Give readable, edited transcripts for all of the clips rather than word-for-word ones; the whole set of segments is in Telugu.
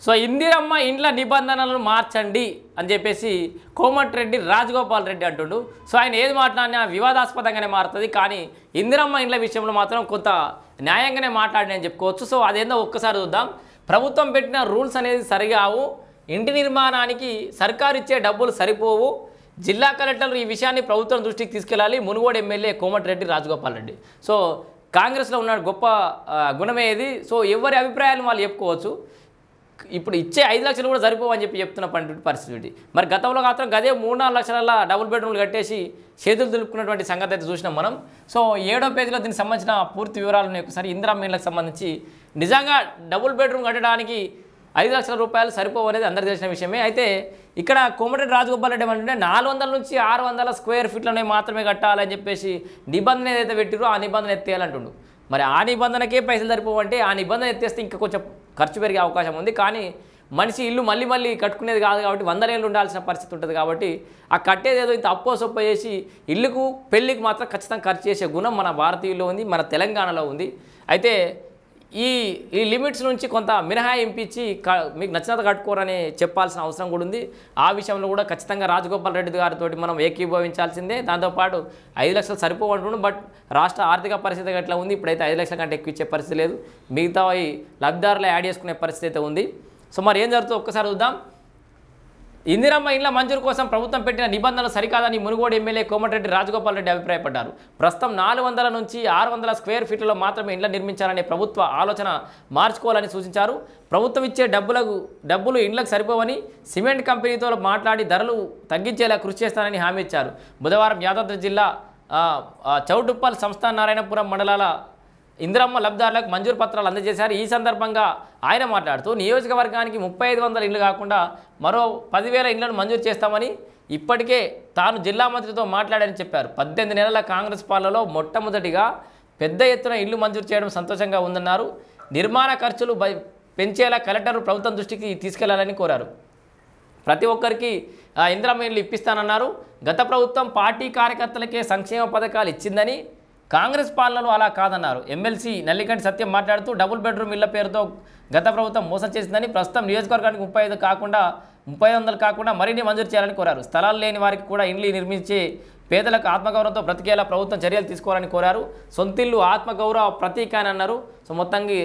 సో ఇందిరమ్మ ఇండ్ల నిబంధనలను మార్చండి అని చెప్పేసి కోమటిరెడ్డి రాజగోపాల్ రెడ్డి అంటుండు. సో ఆయన ఏది మాట్లాడినా వివాదాస్పదంగానే మారుతుంది, కానీ ఇందిరమ్మ ఇండ్ల విషయంలో మాత్రం కొంత న్యాయంగానే మాట్లాడిన అని చెప్పుకోవచ్చు. సో అదేందో ఒక్కసారి చూద్దాం. ప్రభుత్వం పెట్టిన రూల్స్ అనేది సరిగావు, ఇంటి నిర్మాణానికి సర్కారు ఇచ్చే డబ్బులు సరిపోవు, జిల్లా కలెక్టర్లు ఈ విషయాన్ని ప్రభుత్వం దృష్టికి తీసుకెళ్లాలి. మునుగోడు ఎమ్మెల్యే కోమటిరెడ్డి రాజగోపాల్ రెడ్డి. సో కాంగ్రెస్లో ఉన్న గొప్ప గుణమే ఇది. సో ఎవరి అభిప్రాయాలను వాళ్ళు చెప్పుకోవచ్చు. ఇప్పుడు ఇచ్చే 5 లక్షలు కూడా సరిపోవని చెప్తున్న పరిస్థితి. మరి గతంలో మాత్రం గదే 3-4 లక్షల డబుల్ బెడ్రూమ్లు కట్టేసి చేతులు దులుపుకున్నటువంటి సంగతి అయితే చూసినాం మనం. సో 7వ పేజీలో దీనికి సంబంధించిన పూర్తి వివరాలను ఒకసారి ఇందిరమ్మ ఇళ్లకు సంబంధించి నిజంగా డబుల్ బెడ్రూమ్ కట్టడానికి 5 లక్షల రూపాయలు సరిపోవనేది అందరికీ తెలిసిన విషయమే. అయితే ఇక్కడ కోమటిరెడ్డి రాజగోపాల్ రెడ్డి ఏమంటే 400 నుంచి 600 స్క్వేర్ ఫీట్లనే మాత్రమే కట్టాలని చెప్పేసి నిబంధన ఏదైతే పెట్టిరో ఆ నిబంధన ఎత్తేయాలంటుండు. మరి ఆ నిబంధనకే పైసలు సరిపోవంటే ఆ నిబంధన ఎత్తేస్తే ఇంకా కొంచెం ఖర్చు పెరిగే అవకాశం ఉంది. కానీ మనిషి ఇల్లు మళ్ళీ కట్టుకునేది కాదు కాబట్టి 100 ఏళ్ళు ఉండాల్సిన పరిస్థితి ఉంటుంది. కాబట్టి ఆ కట్టేది ఏదో ఇంత అప్పో సొప్ప చేసి ఇల్లుకు పెళ్ళికి మాత్రం ఖచ్చితంగా ఖర్చు చేసే గుణం మన భారతీయుల్లో ఉంది, మన తెలంగాణలో ఉంది. అయితే ఈ లిమిట్స్ నుంచి కొంత మినహాయింపించి మీకు నచ్చినంత కట్టుకోరని చెప్పాల్సిన అవసరం కూడా ఉంది. ఆ విషయంలో కూడా ఖచ్చితంగా రాజగోపాల్ రెడ్డి గారితో మనం ఏకీభవించాల్సిందే. దాంతోపాటు 5 లక్షలు సరిపోవంటున్నాం. బట్ రాష్ట్ర ఆర్థిక పరిస్థితి ఎట్లా ఉంది, ఇప్పుడైతే 5 లక్షల కంటే ఎక్కువ ఇచ్చే పరిస్థితి లేదు. మిగతా లబ్ధిదారులు యాడ్ చేసుకునే పరిస్థితి అయితే ఉంది. సో మరి ఏం జరుగుతుందో ఒక్కసారి చూద్దాం. ఇందిరమ్మ ఇండ్ల మంజూరు కోసం ప్రభుత్వం పెట్టిన నిబంధనలు సరికాదని మునుగోడు ఎమ్మెల్యే కోమటిరెడ్డి రాజగోపాల్ రెడ్డి అభిప్రాయపడ్డారు. ప్రస్తుతం 400 నుంచి 600 స్క్వేర్ ఫీట్లలో మాత్రమే ఇండ్ల నిర్మించాలనే ప్రభుత్వ ఆలోచన మార్చుకోవాలని సూచించారు. ప్రభుత్వం ఇచ్చే డబ్బులు ఇండ్లకు సరిపోవని సిమెంట్ కంపెనీతో మాట్లాడి ధరలు తగ్గించేలా కృషి చేస్తానని హామీ ఇచ్చారు. బుధవారం యాదాద్రి జిల్లా చౌటుప్పల్ సంస్థాన నారాయణపురం మండలాల ఇందిరమ్మ లబ్ధిదారులకు మంజూరు పత్రాలు అందజేశారు. ఈ సందర్భంగా ఆయన మాట్లాడుతూ నియోజకవర్గానికి 3500 ఇండ్లు కాకుండా మరో 10,000 ఇండ్లను మంజూరు చేస్తామని ఇప్పటికే తాను జిల్లా మంత్రితో మాట్లాడారని చెప్పారు. 18 నెలల కాంగ్రెస్ పాలనలో మొట్టమొదటిగా పెద్ద ఎత్తున ఇల్లు మంజూరు చేయడం సంతోషంగా ఉందన్నారు. నిర్మాణ ఖర్చులు పెంచేలా కలెక్టర్ ప్రభుత్వం దృష్టికి తీసుకెళ్లాలని కోరారు. ప్రతి ఒక్కరికి ఇందిరమ్మ ఇండ్లు ఇప్పిస్తానన్నారు. గత ప్రభుత్వం పార్టీ కార్యకర్తలకే సంక్షేమ పథకాలు ఇచ్చిందని, కాంగ్రెస్ పాలనలో అలా కాదన్నారు. ఎమ్మెల్సీ నల్లికంటి సత్యం మాట్లాడుతూ డబుల్ బెడ్రూమ్ ఇళ్ల పేరుతో గత ప్రభుత్వం మోసం చేసిందని, ప్రస్తుతం నియోజకవర్గానికి 3500 కాకుండా మరిన్ని మంజూరు చేయాలని కోరారు. స్థలాలు లేని వారికి కూడా ఇండ్లు నిర్మించే పేదలకు ఆత్మగౌరవంతో బ్రతికేలా ప్రభుత్వం చర్యలు తీసుకోవాలని కోరారు. సొంతిల్లు ఆత్మగౌరవ ప్రతీక అని అన్నారు. సో మొత్తంగా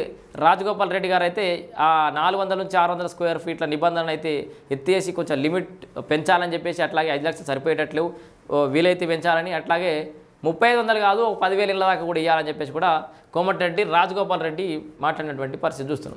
రాజగోపాల్ రెడ్డి గారు అయితే ఆ 400 నుంచి 600 స్క్వేర్ ఫీట్ల నిబంధనలు అయితే ఎత్తేసి కొంచెం లిమిట్ పెంచాలని చెప్పేసి, అట్లాగే 5 లక్షలు సరిపోయేటట్లు వీలైతే పెంచాలని, అట్లాగే 3500 కాదు 10,000 ఇళ్ళ దాకా కూడా ఇవ్వాలని చెప్పేసి కూడా కోమటిరెడ్డి రాజగోపాల్ రెడ్డి మాట్లాడినటువంటి పరిస్థితి చూస్తున్నాం.